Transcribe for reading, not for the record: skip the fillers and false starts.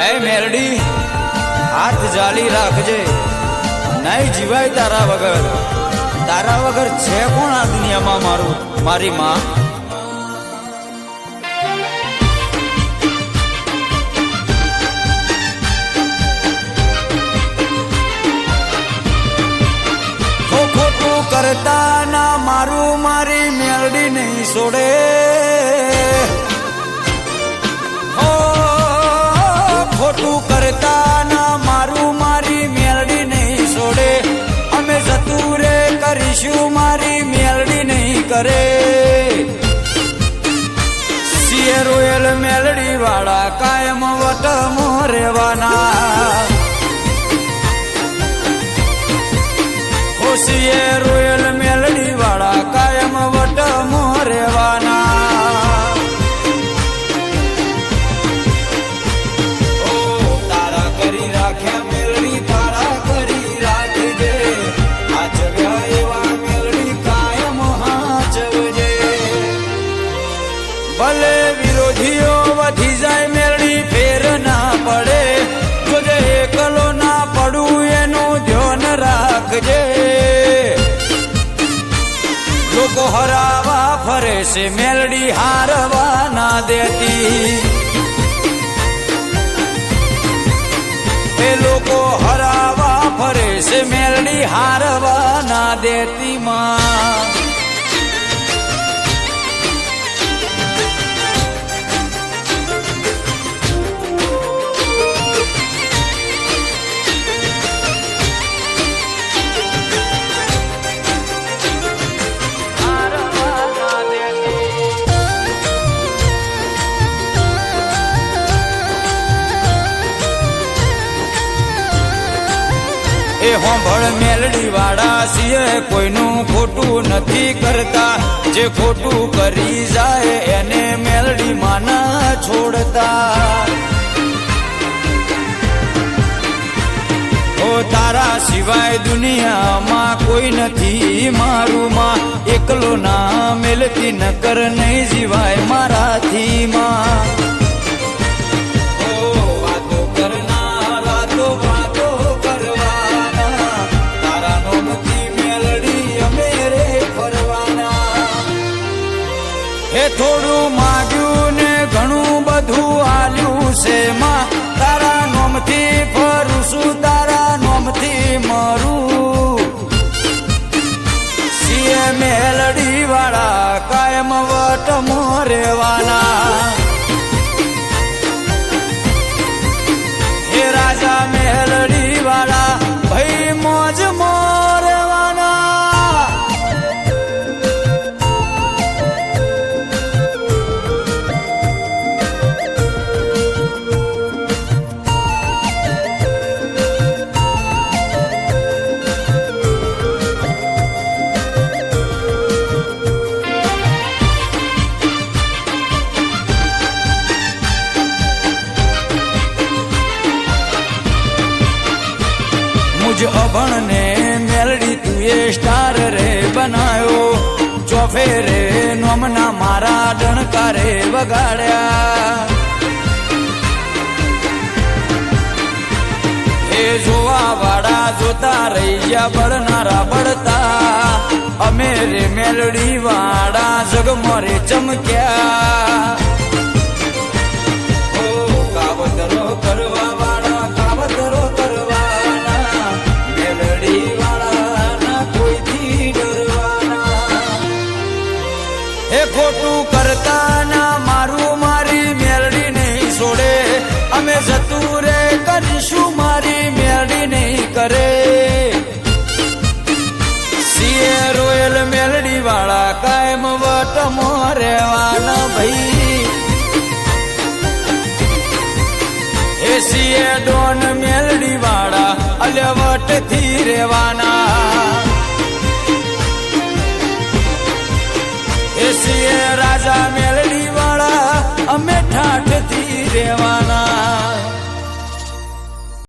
એ મેલડી હાથ જાલી રાખજે, નહીં જીવાય તારા વગર. તારા વગર છે કોણ આ દુનિયામાં મારું, મારી માં. ખોટું કરતા ના મારું મારી મેલડી નહીં છોડે. ખોટું કરતા ના મારું મારી મેલડી નહીં છોડે. અમે જતું રે કરીશું મારી મેલડી નહીં કરે. સીએ રોયલ મેલડી વાળા કાયમ વટમાં રહેવાના. સીએ રોયલ મેલડી વાળા કાયમ વટમાં રહેવાના. ઓ તારા કરી રાખ્યા મેલડી, તારા કરી રાખજે. હાચવ્યા એવા મેલડી કાયમ હાચવજે. ભલે વિરોધીઓ વધી જાય મેલડી ફેર ના પડે. જોજે એકલો ના પડું એનું ધ્યાન રાખજે. લોકો હરાવા ફરે છે મેલડી હારવા ના દેતી. એ લોકો હરાવા ફરે છે મેલડી હારવા ના દેતી માં. એ હોંભળ મેલડી વાળા છીએ કોઈનું ખોટું નથી કરતા. જે ખોટું કરી જાય એને મેલડી માં ના છોડતા. ઓ તારા સિવાય દુનિયામાં કોઈ નથી મારું માં. એકલો ના મેલતી નકર નહીં જીવાય મારાથી માં. થોડું માગ્યું ને ઘણું બધું આલ્યું છે માં. તારા નોમથી ફરું છું, તારા નોમથી મરું. સીએ મેલડી વાળા કાયમ વટમાં રહેવાના. હે રાજા મેલડી વાળા ભાઈ મોજમાં રહેવાના. અભણ ને મેલડી તું એ સ્ટાર રે બનાયો. ચોફે રે નોમના મારા ડણકારે વગાડ્યા. એ જોવા વાળા જોતા રહી ગયા, બળનારા બળતા. અમે રે મેલડી વાળા જગમરે ચમક્યા. ઓ કાવતરો કરવા વાળા કાવતરો કરવા. ખોટું કરતા ના મારું મારી મેલડી નહીં છોડે. અમે જતું રે કરીશું મારી મેલડી નહીં કરે. સીએ રોયલ મેલડી વાળા કાયમ વટમાં રહેવાના ભાઈ. એ સીએ ડોન મેલડી વાળા અલ્યા વટથી